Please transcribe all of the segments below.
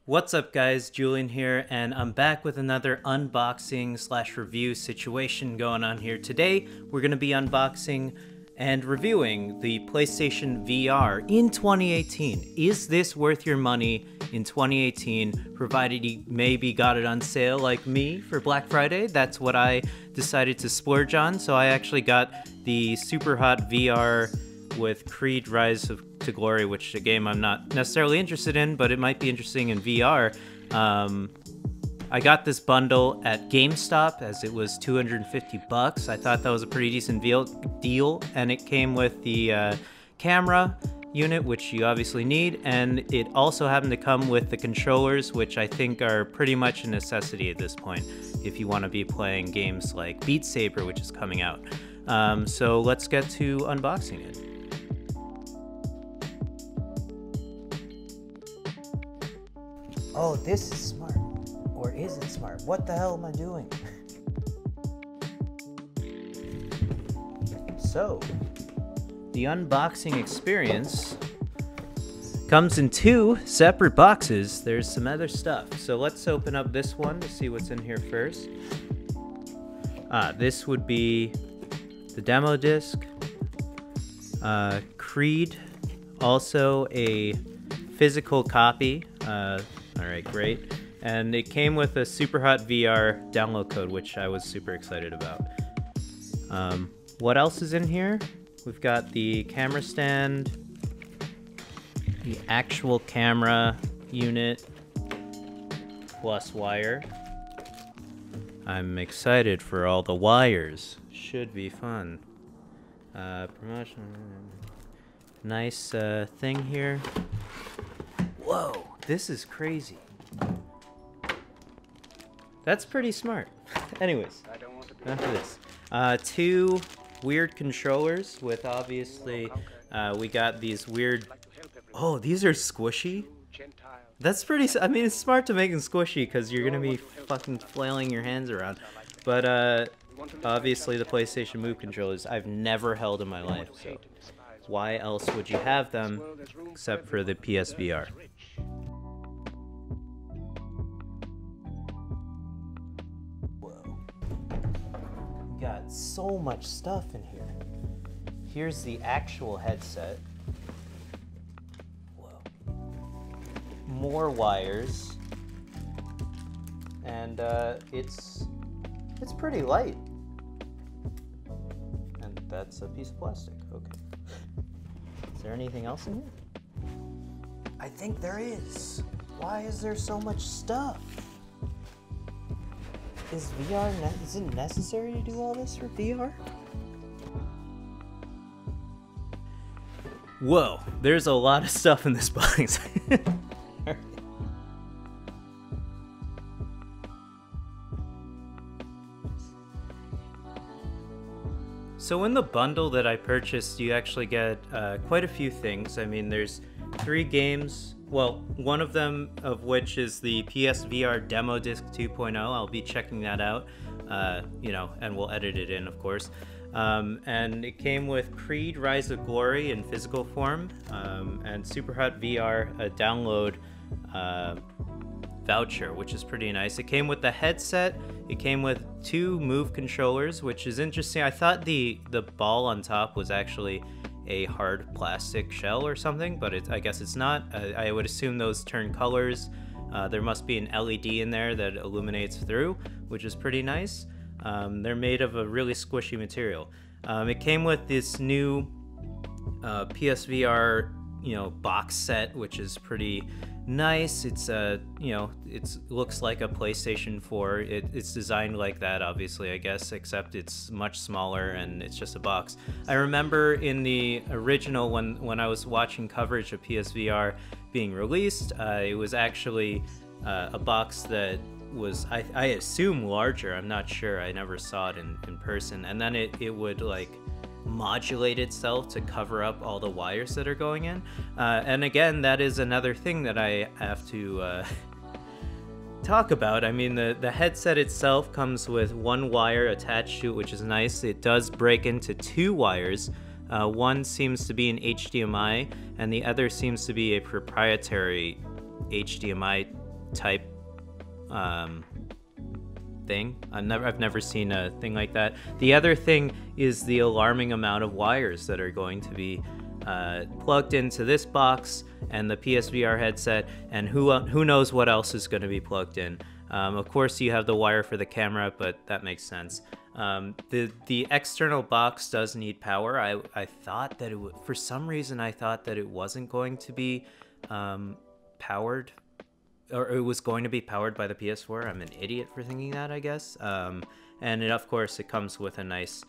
What's up guys, Julien here, and I'm back with another unboxing slash review situation going on here. Today, we're going to be unboxing and reviewing the PlayStation VR in 2018. Is this worth your money in 2018, provided you maybe got it on sale like me for Black Friday? That's what I decided to splurge on, so I actually got the super hot VR with Creed Rise to Glory, which is a game I'm not necessarily interested in, but it might be interesting in VR. I got this bundle at GameStop as it was $250. I thought that was a pretty decent deal, and it came with the camera unit, which you obviously need, and it also happened to come with the controllers, which I think are pretty much a necessity at this point if you want to be playing games like Beat Saber, which is coming out. So let's get to unboxing it. Oh, this is smart. Or is it smart? What the hell am I doing? So, the unboxing experience comes in two separate boxes. There's some other stuff. So let's open up this one to see what's in here first. This would be the demo disc, Creed, also a physical copy. Alright, great. And it came with a super hot VR download code, which I was super excited about. What else is in here? We've got the camera stand, the actual camera unit, plus wire. I'm excited for all the wires. Should be fun. Promotion. Nice thing here. Whoa, this is crazy. That's pretty smart. Anyways, enough of this. Two weird controllers with obviously, we got these weird, oh, these are squishy? That's pretty, I mean, it's smart to make them squishy because you're gonna be fucking flailing your hands around. But obviously the PlayStation Move controllers I've never held in my life, so why else would you have them except for the PSVR? Got so much stuff in here. Here's the actual headset. Whoa. More wires. And it's pretty light. And that's a piece of plastic. Okay. Is there anything else in here? I think there is. Why is there so much stuff? Is it necessary to do all this for VR? Whoa, there's a lot of stuff in this box. So in the bundle that I purchased, you actually get quite a few things. I mean, there's 3 games. Well, one of them of which is the PSVR Demo Disc 2.0. I'll be checking that out, you know, and we'll edit it in, of course. And it came with Creed Rise of Glory in physical form, and Super Hot VR, a download voucher, which is pretty nice. It came with the headset. It came with 2 Move controllers, which is interesting. I thought the ball on top was actually a hard plastic shell or something, but I guess it's not. I would assume those turn colors. There must be an LED in there that illuminates through, which is pretty nice. They're made of a really squishy material. It came with this new PSVR, box set, which is pretty nice. It's it looks like a PlayStation 4. It's designed like that, obviously, I guess, except it's much smaller and it's just a box. I remember in the original, when I was watching coverage of PSVR being released, it was actually a box that was, I assume, larger. I'm not sure. I never saw it in person. And then it would like modulate itself to cover up all the wires that are going in. And again, that is another thing that I have to talk about. I mean, the headset itself comes with 1 wire attached to it, which is nice. It does break into 2 wires. One seems to be an HDMI, and the other seems to be a proprietary HDMI type thing. I've never seen a thing like that. The other thing is the alarming amount of wires that are going to be plugged into this box and the PSVR headset, and who knows what else is going to be plugged in. Of course, you have the wire for the camera, but that makes sense. The external box does need power. I thought that for some reason I thought that it wasn't going to be powered, or it was going to be powered by the PS4. I'm an idiot for thinking that, I guess. And of course, it comes with a nice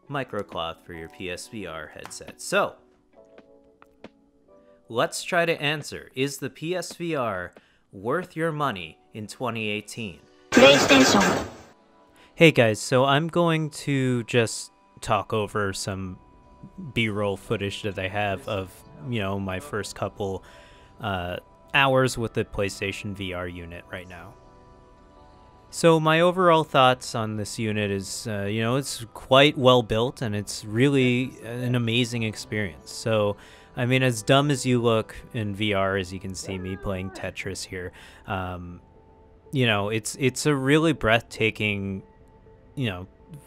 microcloth for your PSVR headset. So let's try to answer: is the PSVR worth your money in 2018? PlayStation. Hey guys, so I'm going to just talk over some B-roll footage that I have of, my first couple hours with the PlayStation VR unit right now. So my overall thoughts on this unit is, it's quite well built and it's really an amazing experience. So, I mean, as dumb as you look in VR, as you can see me playing Tetris here, it's a really breathtaking,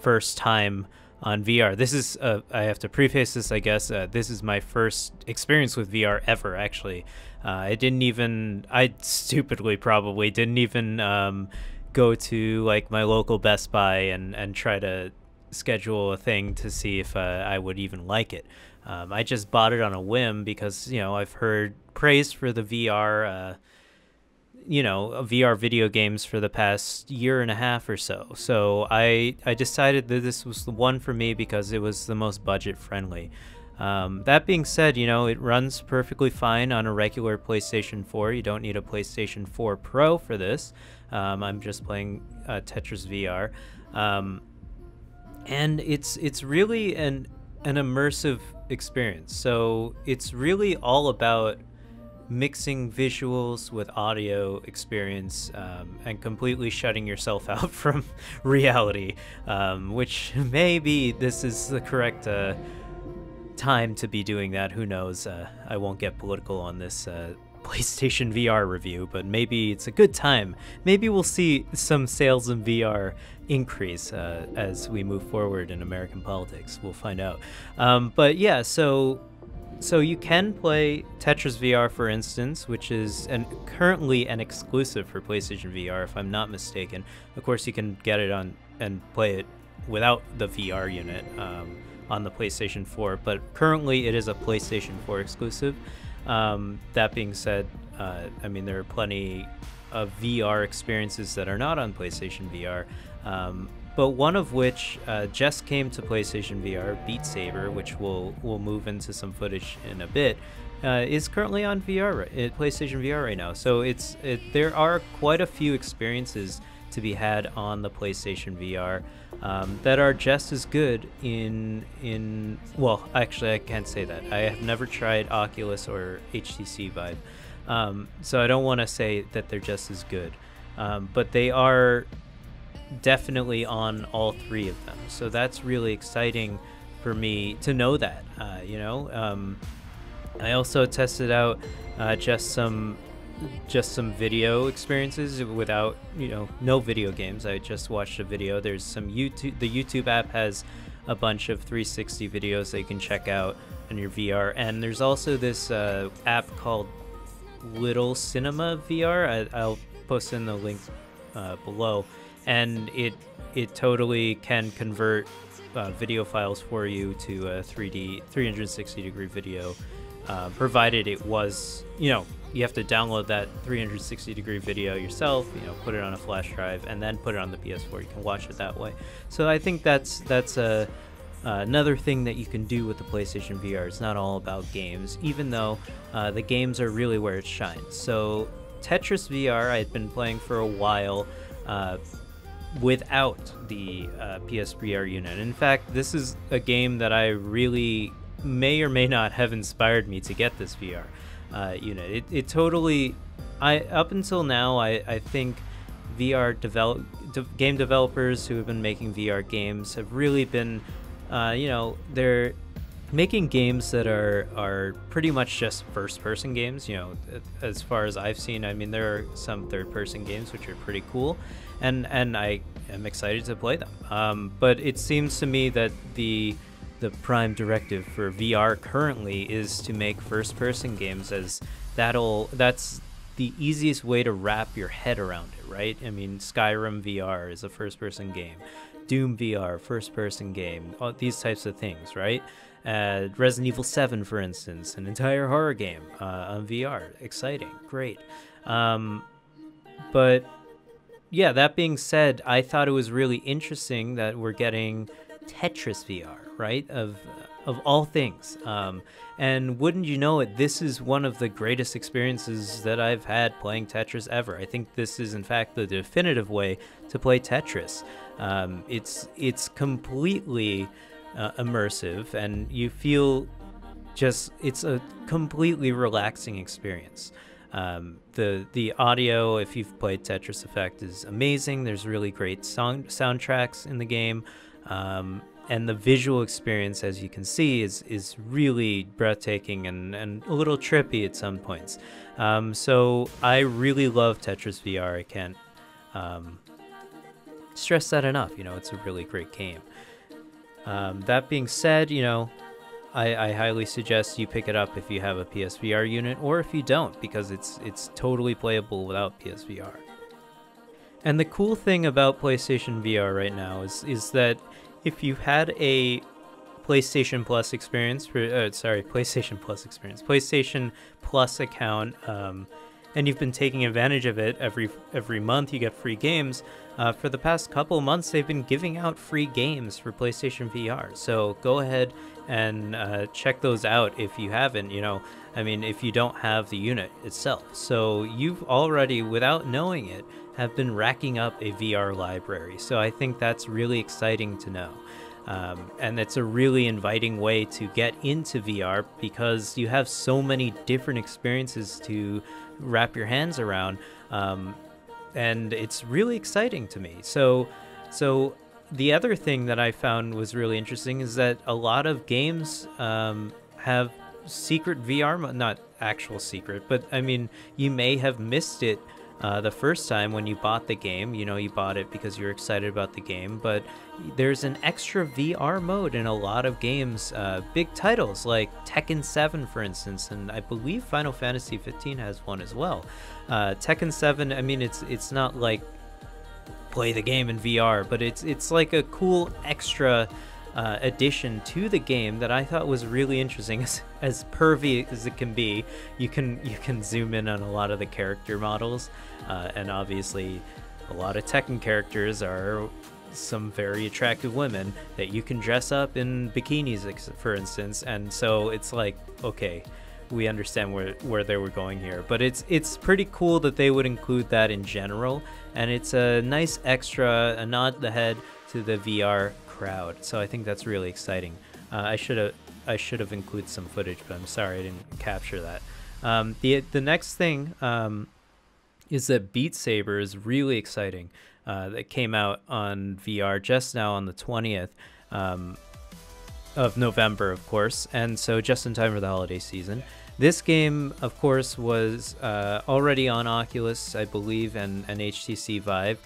first time on VR. This is, I have to preface this, I guess, this is my first experience with VR ever, actually. I stupidly probably didn't even go to like my local Best Buy and try to schedule a thing to see if I would even like it. I just bought it on a whim because, I've heard praise for the VR, VR video games for the past year and a half or so. So I decided that this was the one for me because it was the most budget friendly. That being said, it runs perfectly fine on a regular PlayStation 4. You don't need a PlayStation 4 Pro for this. I'm just playing Tetris VR. And it's really an immersive experience. So it's really all about mixing visuals with audio experience, and completely shutting yourself out from reality, which maybe this is the correct time to be doing that. Who knows? I won't get political on this PlayStation VR review, but maybe it's a good time. Maybe we'll see some sales in VR increase as we move forward in American politics. We'll find out. But yeah, so you can play Tetris VR, for instance, which is currently an exclusive for PlayStation VR, if I'm not mistaken. Of course, you can get it on and play it without the VR unit on the PlayStation 4, but currently it is a PlayStation 4 exclusive. That being said, I mean, there are plenty of VR experiences that are not on PlayStation VR, but one of which just came to PlayStation VR, Beat Saber, which we'll move into some footage in a bit, is currently on PlayStation VR right now. So there are quite a few experiences to be had on the PlayStation VR that are just as good well, actually I can't say that. I have never tried Oculus or HTC Vive, so I don't want to say that they're just as good, but they are definitely on all three of them. So that's really exciting for me to know that. I also tested out just some video experiences without no video games. I just watched a video. There's some YouTube. The YouTube app has a bunch of 360 videos that you can check out on your VR, and there's also this app called Little Cinema VR. I'll post in the link below, and it totally can convert video files for you to a 360 degree video, provided it was, you have to download that 360 degree video yourself, put it on a flash drive, and then put it on the PS4. You can watch it that way. So I think that's another thing that you can do with the PlayStation VR. It's not all about games, even though the games are really where it shines. So Tetris VR I had been playing for a while without the PSVR unit. In fact, this is a game that I really may or may not have inspired me to get this VR unit. It totally, up until now, I think VR game developers who have been making VR games have really been, they're making games that are pretty much just first-person games. You know, as far as I've seen, I mean, there are some third-person games which are pretty cool, and I am excited to play them. But it seems to me that the prime directive for VR currently is to make first-person games, as that's the easiest way to wrap your head around it, right? I mean, Skyrim VR is a first-person game. Doom VR, first-person game, all these types of things, right? Resident Evil 7, for instance, an entire horror game on VR. Exciting, great. But yeah, that being said, I thought it was really interesting that we're getting Tetris VR, right? Of all things. And wouldn't you know it, this is one of the greatest experiences that I've had playing Tetris ever. I think this is, in fact, the definitive way to play Tetris. It's completely immersive, and you feel it's a completely relaxing experience. The audio, if you've played Tetris Effect, is amazing. There's really great soundtracks in the game. And the visual experience, as you can see, is really breathtaking and a little trippy at some points. So I really love Tetris VR. I can't stress that enough. You know, it's a really great game. That being said, you know, I highly suggest you pick it up if you have a PSVR unit, or if you don't, because it's totally playable without PSVR. And the cool thing about PlayStation VR right now is that if you had a PlayStation Plus experience, PlayStation Plus account, and you've been taking advantage of it every month, you get free games. For the past couple of months, they've been giving out free games for PlayStation VR. So go ahead and check those out if you haven't. You know, I mean, if you don't have the unit itself. So you've already, without knowing it, have been racking up a VR library. So I think that's really exciting to know. And it's a really inviting way to get into VR, because you have so many different experiences to wrap your hands around. And it's really exciting to me. So the other thing that I found was really interesting is that a lot of games have secret VR, not actual secret, but I mean, you may have missed it the first time when you bought the game. You know, you bought it because you're excited about the game, but there's an extra VR mode in a lot of games, big titles like Tekken 7, for instance, and I believe Final Fantasy 15 has one as well. Tekken 7, I mean, it's not like play the game in VR, but it's like a cool extra addition to the game that I thought was really interesting. As pervy as it can be, you can zoom in on a lot of the character models, and obviously a lot of Tekken characters are some very attractive women that you can dress up in bikinis, for instance, and so it's like, okay, we understand where they were going here, but it's pretty cool that they would include that in general, and it's a nice extra, a nod to the head to the VR crowd. So I think that's really exciting. I should have included some footage, but I'm sorry I didn't capture that. The next thing is that Beat Saber is really exciting. That came out on VR just now on the 20th of November, of course, and so just in time for the holiday season. This game, of course, was already on Oculus, I believe, and HTC Vive,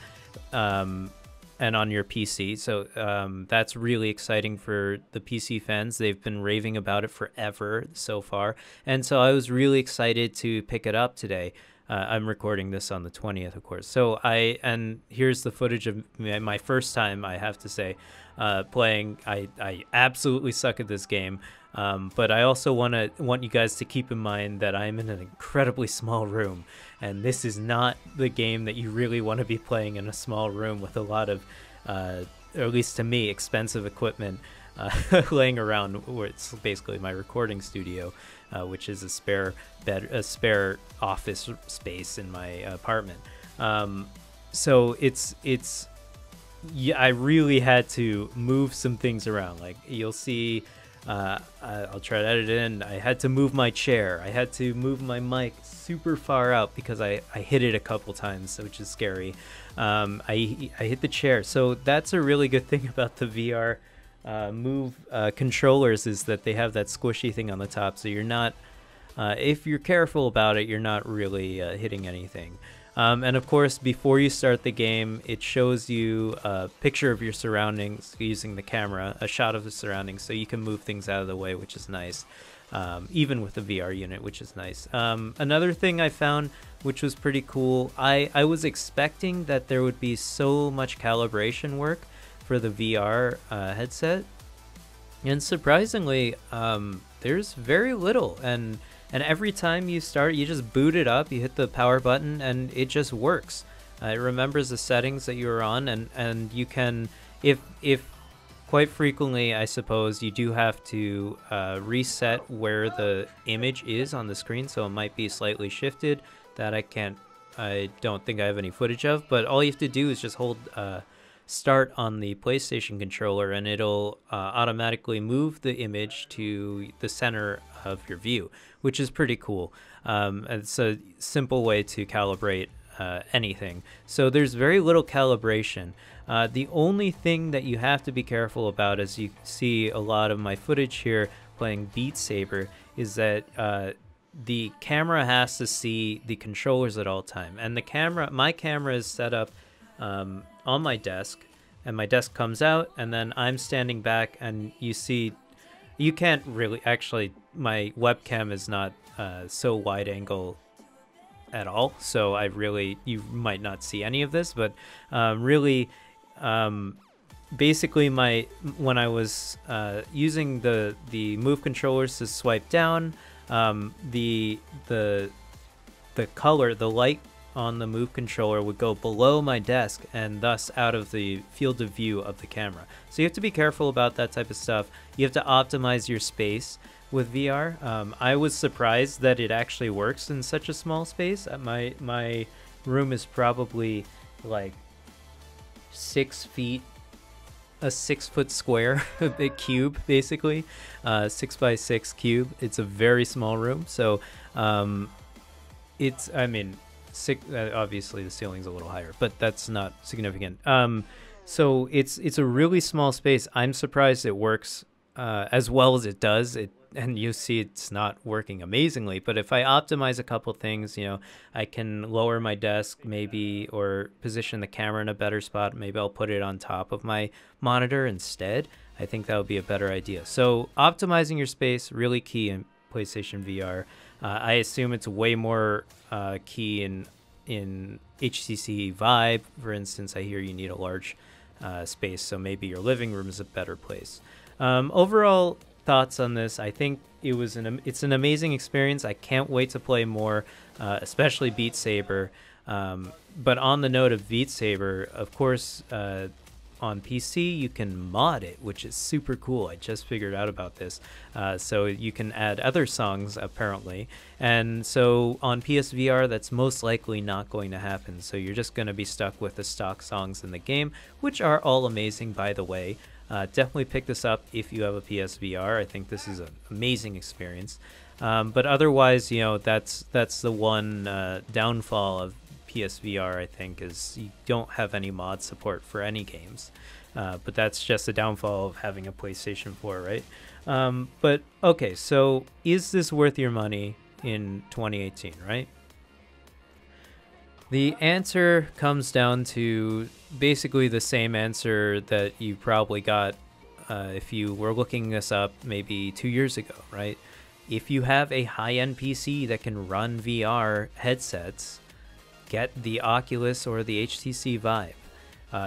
and on your PC. So that's really exciting for the PC fans. They've been raving about it forever so far, and so I was really excited to pick it up today. I'm recording this on the 20th, of course. So and here's the footage of my first time, I have to say, playing. I absolutely suck at this game. But I also want you guys to keep in mind that I'm in an incredibly small room, and this is not the game that you really want to be playing in a small room with a lot of, or at least to me, expensive equipment laying around. Where it's basically my recording studio, which is a spare office space in my apartment. So yeah, I really had to move some things around. Like you'll see. I'll try to edit it in. I had to move my chair. I had to move my mic super far out because I hit it a couple times, which is scary. I hit the chair. So that's a really good thing about the VR Move controllers is that they have that squishy thing on the top, so you're not, if you're careful about it, you're not really hitting anything. And of course, before you start the game, it shows you a picture of your surroundings using the camera, a shot of the surroundings, so you can move things out of the way, which is nice, even with the VR unit, which is nice. Another thing I found, which was pretty cool, I was expecting that there would be so much calibration work for the VR headset, and surprisingly, there's very little. And every time you start, you just boot it up, you hit the power button, and it just works. It remembers the settings that you were on, and you can, if quite frequently, I suppose, you do have to reset where the image is on the screen, so it might be slightly shifted. That I don't think I have any footage of, but all you have to do is just hold start on the PlayStation controller, and it'll automatically move the image to the center of your view, which is pretty cool. It's a simple way to calibrate anything. So there's very little calibration. The only thing that you have to be careful about, as you see a lot of my footage here playing Beat Saber, is that the camera has to see the controllers at all time. And my camera is set up on my desk, and my desk comes out, and then I'm standing back, and you can't really, actually, my webcam is not so wide angle at all, so you might not see any of this, but really, basically when I was using the move controllers to swipe down, the color, the light on the move controller would go below my desk and thus out of the field of view of the camera. So you have to be careful about that type of stuff. You have to optimize your space with VR. I was surprised that it actually works in such a small space. My room is probably like 6 feet, a 6 foot square, a big cube, basically, 6 by 6 cube. It's a very small room. So obviously the ceiling's a little higher, but that's not significant. So it's a really small space. I'm surprised it works as well as it does. And you see it's not working amazingly, but if I optimize a couple things, I can lower my desk maybe, or position the camera in a better spot. Maybe I'll put it on top of my monitor instead. I think that would be a better idea. So optimizing your space, really key in PlayStation VR. I assume it's way more key in HTC Vive. For instance, I hear you need a large space, so maybe your living room is a better place. Overall thoughts on this: I think it's an amazing experience. I can't wait to play more, especially Beat Saber. But on the note of Beat Saber, of course, on PC you can mod it, which is super cool. I just figured out about this. So you can add other songs apparently, and so on PSVR that's most likely not going to happen. So you're just going to be stuck with the stock songs in the game, which are all amazing, by the way. Definitely pick this up if you have a PSVR. I think this is an amazing experience. But otherwise, that's the one downfall of PSVR, I think, is you don't have any mod support for any games. But that's just a downfall of having a PlayStation 4, right? But okay, so is this worth your money in 2018, right? The answer comes down to basically the same answer that you probably got if you were looking this up maybe 2 years ago, right? If you have a high-end PC that can run VR headsets, get the Oculus or the HTC Vive.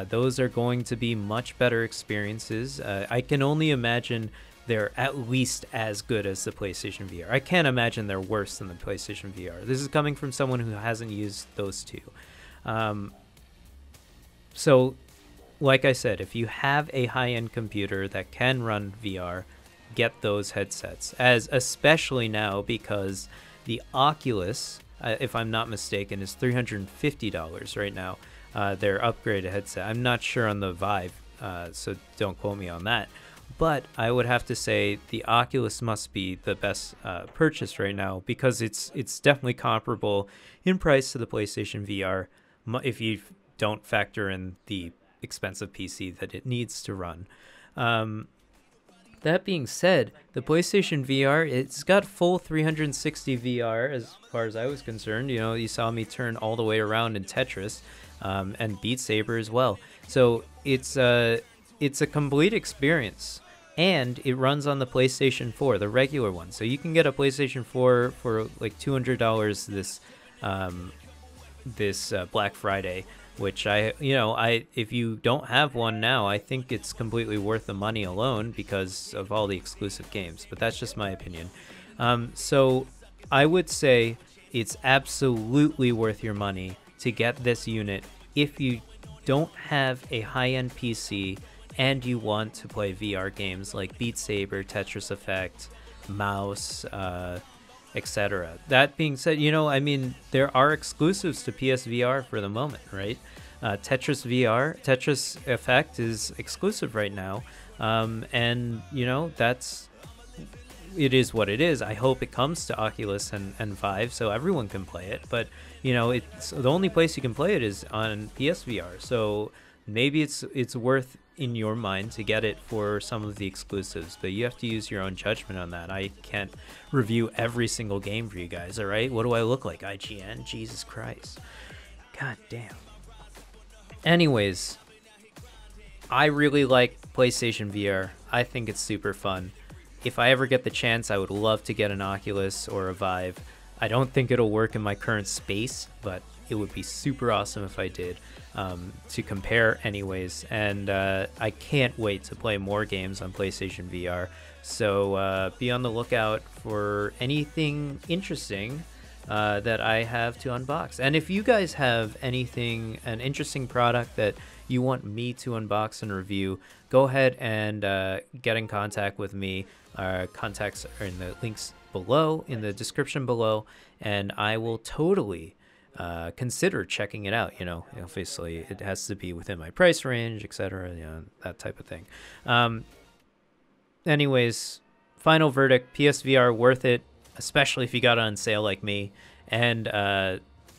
Those are going to be much better experiences. I can only imagine they're at least as good as the PlayStation VR. I can't imagine they're worse than the PlayStation VR. This is coming from someone who hasn't used those two. So, like I said, if you have a high-end computer that can run VR, get those headsets. Especially now, because the Oculus, if I'm not mistaken, is $350 right now. Their upgraded headset. I'm not sure on the Vive, so don't quote me on that. But I would have to say the Oculus must be the best purchase right now, because it's definitely comparable in price to the PlayStation VR, if you don't factor in the expensive PC that it needs to run. That being said, the PlayStation VR, it's got full 360 VR as far as I was concerned. You know, you saw me turn all the way around in Tetris, and Beat Saber as well. So it's a complete experience, and it runs on the PlayStation 4, the regular one. So you can get a PlayStation 4 for like $200 this Black Friday, which if you don't have one now, I think it's completely worth the money alone because of all the exclusive games. But that's just my opinion. So I would say it's absolutely worth your money to get this unit if you don't have a high-end PC and you want to play VR games like Beat Saber, Tetris Effect, Mouse, etc. That being said, there are exclusives to PSVR for the moment, right? Tetris Effect is exclusive right now, and it is what it is. I hope it comes to Oculus and Vive so everyone can play it, but it's the only place you can play it is on PSVR, so maybe it's worth in your mind to get it for some of the exclusives, but you have to use your own judgment on that. I can't review every single game for you guys, all right? What do I look like, IGN? Jesus Christ. God damn. Anyways, I really like PlayStation VR. I think it's super fun. If I ever get the chance, I would love to get an Oculus or a Vive. I don't think it'll work in my current space, but it would be super awesome if I did, to compare anyways. And I can't wait to play more games on PlayStation VR. So be on the lookout for anything interesting that I have to unbox. And if you guys have an interesting product that you want me to unbox and review, go ahead and get in contact with me. Contacts are in the links below, in the description below, and I will totally consider checking it out. Obviously it has to be within my price range, etc., that type of thing. Anyways, final verdict: PSVR worth it, especially if you got it on sale like me, and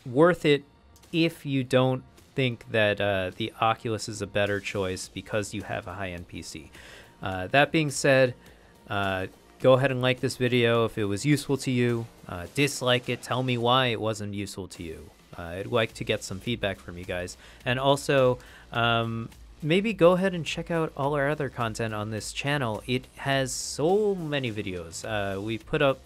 worth it if you don't think that the Oculus is a better choice because you have a high-end PC. That being said, go ahead and like this video if it was useful to you. Dislike it, tell me why it wasn't useful to you. I'd like to get some feedback from you guys. And also, maybe go ahead and check out all our other content on this channel. It has so many videos. We put up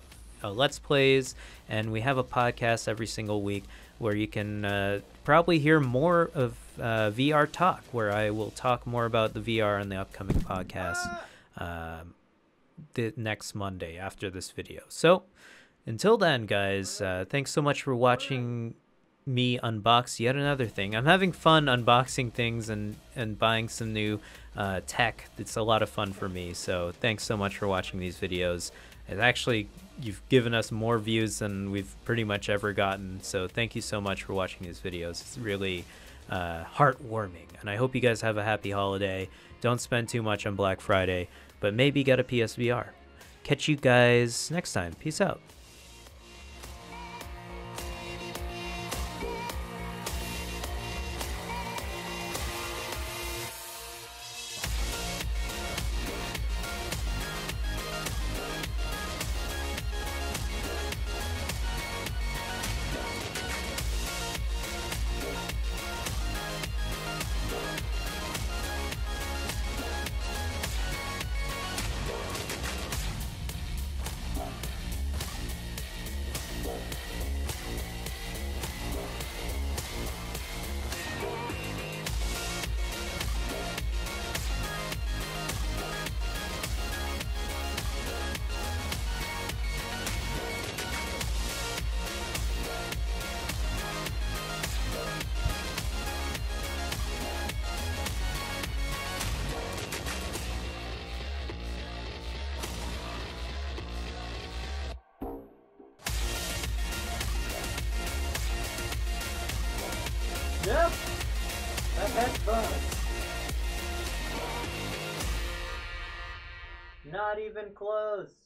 Let's Plays, and we have a podcast every single week where you can probably hear more of VR talk, where I will talk more about the VR in the upcoming podcast the next Monday after this video. So until then, guys, thanks so much for watching me unbox yet another thing. I'm having fun unboxing things and buying some new tech. It's a lot of fun for me, so thanks so much for watching these videos. And actually, you've given us more views than we've pretty much ever gotten, so thank you so much for watching these videos. It's really heartwarming, and I hope you guys have a happy holiday. Don't spend too much on Black Friday, but maybe get a PSVR. Catch you guys next time. Peace out. Yep, I've had fun. Not even close.